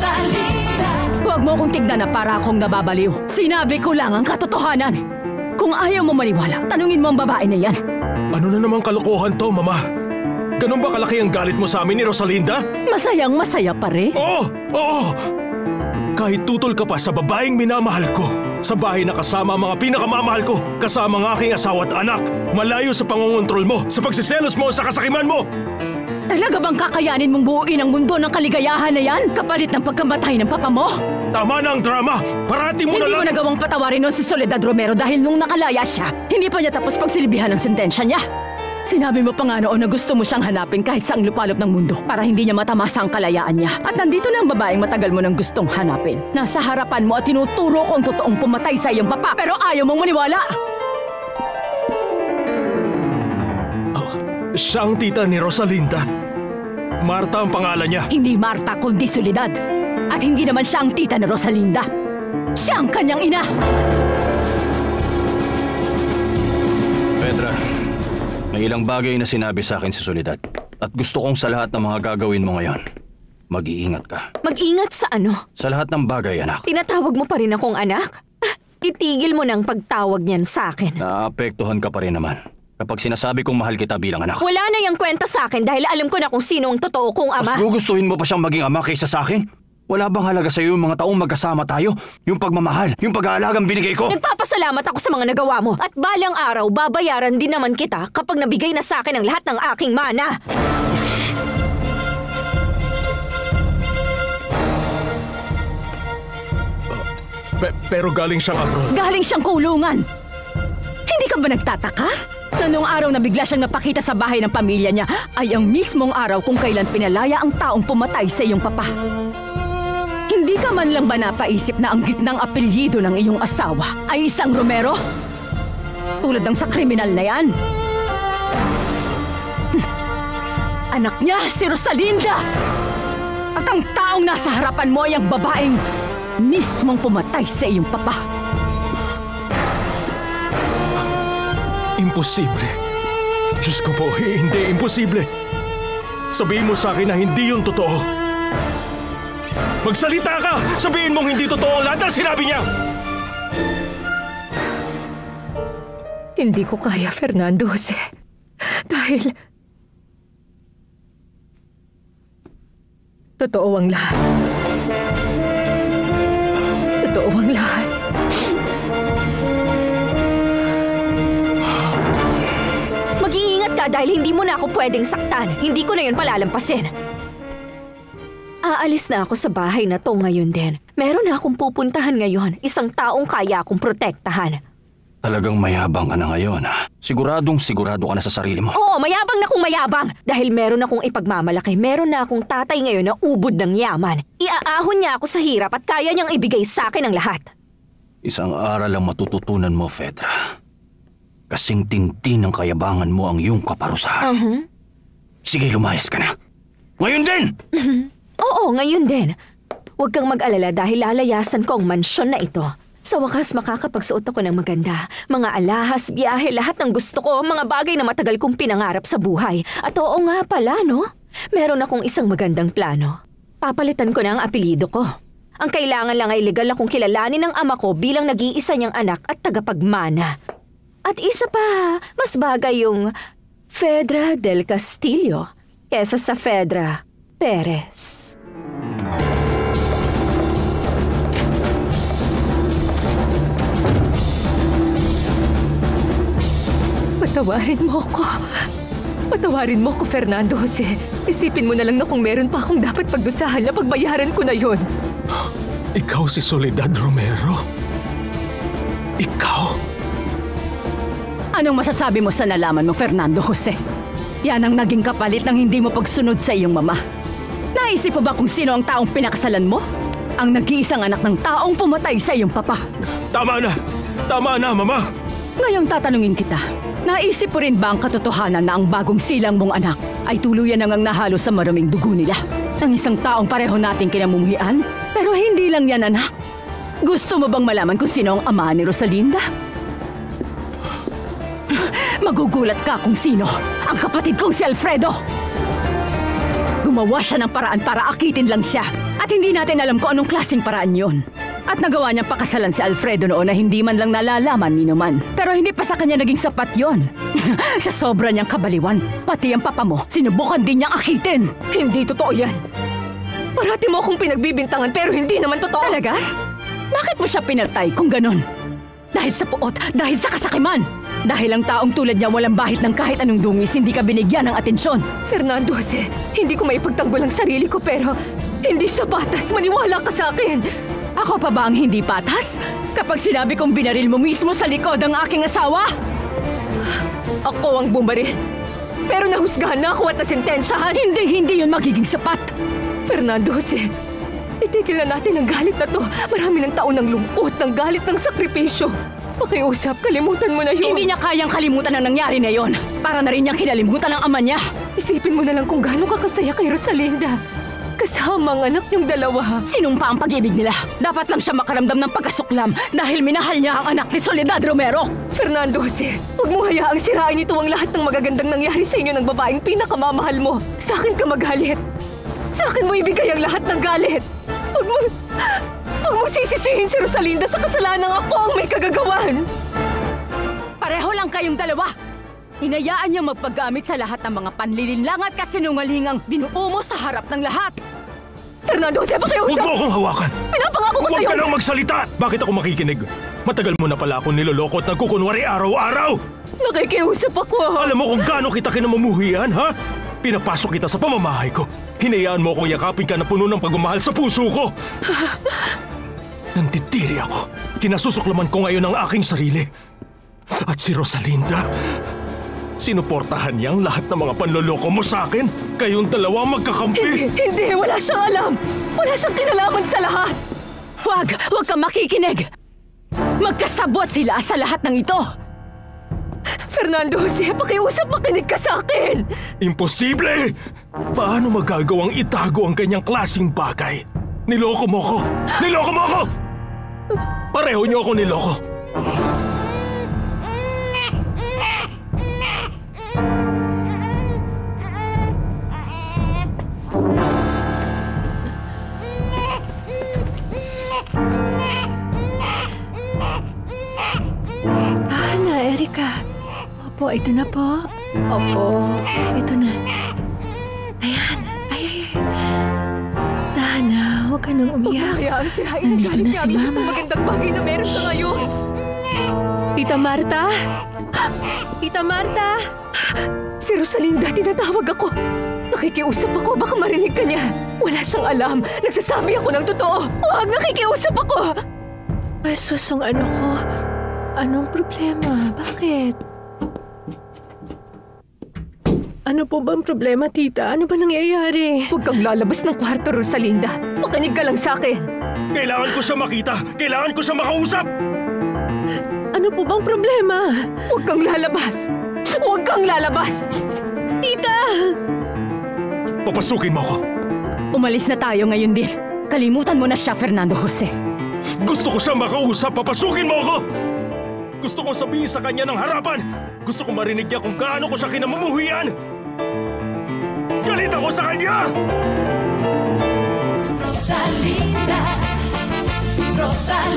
Rosalinda. Huwag mo kong tignan na para akong nababaliw. Sinabi ko lang ang katotohanan. Kung ayaw mo maniwala, tanungin mo ang babae na yan. Ano na namang kalokohan to, Mama? Ganun ba kalaki ang galit mo sa amin ni Rosalinda? Masayang masaya pa rin. Oo! Oo! Kahit tutol ka pa sa babaeng minamahal ko, sa bahay na kasama ang mga pinakamamahal ko, kasama ang aking asawa at anak, malayo sa pangungontrol mo, sa pagsiselos mo, sa kasakiman mo! Talaga bang kakayanin mong buuin ang mundo ng kaligayahan na yan, kapalit ng pagkamatay ng papa mo? Tama na ang drama! Parati mo na lang! Hindi mo nagawang patawarin nun si Soledad Romero dahil nung nakalaya siya, hindi pa niya tapos pagsilbihan ng sentensya niya. Sinabi mo pa nga noon na gusto mo siyang hanapin kahit saang lupalop ng mundo para hindi niya matamasa ang kalayaan niya. At nandito na ang babaeng matagal mo nang gustong hanapin. Nasa harapan mo at tinuturo ko ang totoong pumatay sa iyong papa, pero ayaw mong maniwala! Siya ang tita ni Rosalinda. Marta ang pangalan niya. Hindi Marta kundi Soledad. At hindi naman siya ang tita ni Rosalinda. Siya ang kanyang ina! Pedra, may ilang bagay na sinabi sa akin si Soledad. At gusto kong sa lahat ng mga gagawin mo ngayon, mag-iingat ka. Mag-ingat sa ano? Sa lahat ng bagay, anak. Tinatawag mo pa rin akong anak? Itigil mo nang pagtawag niyan sa akin. Naapektuhan ka pa rin naman kapag sinasabi kong mahal kita bilang anak. Wala na yung kwenta sa akin dahil alam ko na kung sino ang totoo kong ama. Mas gugustuhin mo pa siyang maging ama kaysa sa akin? Wala bang halaga sa iyo yung mga taong magkasama tayo? Yung pagmamahal, yung pag-aalagang binigay ko? Nagpapasalamat ako sa mga nagawa mo. At balang araw, babayaran din naman kita kapag nabigay na sa akin ang lahat ng aking mana. Pero galing siyang abroad. Galing siyang kulungan! Hindi ka ba nagtataka? Na noong araw na bigla siyang napakita sa bahay ng pamilya niya ay ang mismong araw kung kailan pinalaya ang taong pumatay sa iyong papa. Hindi ka man lang ba napaisip na ang gitnang apelyido ng iyong asawa ay isang Romero? Tulad ng sa kriminal na yan. Anak niya, si Rosalinda! At ang taong nasa harapan mo ay ang babaeng mismong pumatay sa iyong papa. Imposible. Diyos ko po, hindi imposible. Sabihin mo sa akin na hindi yun totoo. Magsalita ka! Sabihin mong hindi totoo ang lahat ng sinabi niya! Hindi ko kaya, Fernando Jose. Dahil totoo ang lahat. Totoo ang lahat. Mag-iingat ka dahil hindi mo na ako pwedeng saktan. Hindi ko na yun palalampasin. Aalis na ako sa bahay na to ngayon din. Meron na akong pupuntahan ngayon. Isang taong kaya akong protektahan. Talagang mayabang ka na ngayon, ha? Siguradong sigurado ka na sa sarili mo. Oo, mayabang na kung mayabang. Dahil meron akong ipagmamalaki. Meron na akong tatay ngayon na ubod ng yaman. Iaahon niya ako sa hirap at kaya niyang ibigay sa akin ang lahat. Isang aral ang matututunan mo, Fedra. Kasing tintin ng kayabangan mo ang iyong kaparusahan. Sige, lumayas ka na. Ngayon din! Oo, ngayon din. Huwag kang mag-alala dahil lalayasan ko ang mansyon na ito. Sa wakas, makakapagsuot ako ng maganda. Mga alahas, biyahe, lahat ng gusto ko, mga bagay na matagal kong pinangarap sa buhay. At oo nga pala, no? Meron akong isang magandang plano. Papalitan ko na ang apelyido ko. Ang kailangan lang ay legal akong kilalanin ng ama ko bilang nag-iisa niyang anak at tagapagmana. At isa pa, mas bagay yung Fedra del Castillo kesa sa Fedra Perez. Patawarin mo ko. Patawarin mo ko, Fernando Jose. Isipin mo na lang na kung meron pa akong dapat pagdusahan na pagbayaran ko na yon. Ikaw si Soledad Romero? Ikaw? Anong masasabi mo sa nalaman mo, Fernando Jose? Yan ang naging kapalit ng hindi mo pagsunod sa iyong mama. Naisip mo ba kung sino ang taong pinakasalan mo? Ang nag-iisang anak ng taong pumatay sa iyong papa. Tama na! Tama na, Mama! Ngayong tatanungin kita, naisip mo rin ba ang katotohanan na ang bagong silang mong anak ay tuluyan nang nahalo sa maraming dugo nila? Ng isang taong pareho nating kinamumuhian? Pero hindi lang yan, anak. Gusto mo bang malaman kung sino ang ama ni Rosalinda? Magugulat ka kung sino ang kapatid kong si Alfredo. Gumawa siya ng paraan para akitin lang siya at hindi natin alam kung anong klaseng paraan yon. At nagawa niyang pakasalan si Alfredo noon na hindi man lang nalalaman ni naman. Pero hindi pa sa kanya naging sapat yon. Sa sobra niyang kabaliwan, pati ang papa mo, sinubukan din niyang akitin. Hindi totoo yan. Parati mo akong pinagbibintangan pero hindi naman totoo. Talaga? Bakit mo siya pinatay kung ganon? Dahil sa puot, dahil sa kasakiman. Dahil ang taong tulad niya walang bahit ng kahit anong dungis, hindi ka binigyan ng atensyon. Fernando Jose, hindi ko maipagtanggol ang sarili ko pero hindi siya patas. Maniwala ka sa akin. Ako pa ba ang hindi patas? Kapag sinabi kong binaril mo mismo sa likod ang aking asawa? Ako ang bumaril. Pero nahusgahan na ako at nasintensyahan. Hindi yun magiging sapat. Fernando Jose, itigil na natin ang galit na to. Marami ng taon ng lungkot, ng galit, ng sakripisyo. Pakiusap, kalimutan mo na yun. Hindi niya kayang kalimutan ang nangyari na yon. Para na rin niyang kinalimutan ang ama niya. Isipin mo na lang kung gaano kakasaya kay Rosalinda. Kasama ang anak niyong dalawa. Sinumpa ang pag-ibig nila. Dapat lang siya makaramdam ng pagkasuklam dahil minahal niya ang anak ni Soledad Romero. Fernando Jose, huwag mo hayaang sirain ito ang lahat ng magagandang nangyari sa inyo ng babaeng pinakamamahal mo. Sa akin ka magalit. Sa akin mo ibigay ang lahat ng galit. Huwag mo sisisihin si Rosalinda sa kasalanang ako ang may kagagawan. Pareho lang kayong dalawa. Hinayaan niya magpaggamit sa lahat ng mga panlilinlang at kasinungalingang binuo mo sa harap ng lahat. Fernando Jose, Huwag pakiusap! mo akong hawakan! Pinapangako ko Huwag sa'yo! ka nang magsalita! Bakit ako makikinig? Matagal mo na pala akong niloloko at nagkukunwari araw-araw! Nakikiusap ako! Alam mo kung gaano kita kinamumuhian, ha? Pinapasok kita sa pamamahay ko. Hinayaan mo akong yakapin ka na puno ng pagmamahal sa puso ko. Nanditiri ako. Kinasusuklaman ko ngayon ang aking sarili. At si Rosalinda, sinuportahan niya ang lahat ng mga panloloko mo sa akin. Kayong dalawa magkakampi. Hindi! Wala siyang alam! Wala siyang kinalaman sa lahat! Huwag kang makikinig! Magkasabot sila sa lahat ng ito! Fernando Jose, pakiusap, makinig ka sa akin! Imposible! Paano magagawang itago ang ganyang klaseng bagay? Niloko mo ko! Niloko mo ko! Pareho niyo ako niloko. Erika. Opo, ito na po. Opo, ito na. Ayan. Ay. Tahan na, huwag ka nang Huwag mo umiyak. hayaan sirain ang Nandito galit na niya si ang lahat Mama. ng magandang bagay na meron ka ngayon. Tita Marta? Tita Marta? Si Rosalinda, tinatawag ako. Nakikiusap ako, baka marinig ka niya. Wala siyang alam. Nagsasabi ako ng totoo. Huwag, nakikiusap ako. Ay, susong ano ko. Anong problema? Bakit? Ano po bang problema, tita? Ano ba nangyayari? Huwag kang lalabas ng kwarto, Rosalinda. Makinig ka lang sa akin. Kailangan ko siya makita! Kailangan ko siya makausap! Ano po bang problema? Huwag kang lalabas. Huwag kang lalabas. Tita! Papasukin mo ako! Umalis na tayo ngayon din. Kalimutan mo na siya, Fernando Jose. Gusto ko siya makausap! Papasukin mo ako! Gusto kong sabihin sa kanya ng harapan! Gusto kong marinig niya kung gaano ko siya kinamumuhian! Galit ako sa kanya! Rosalinda, Rosalinda.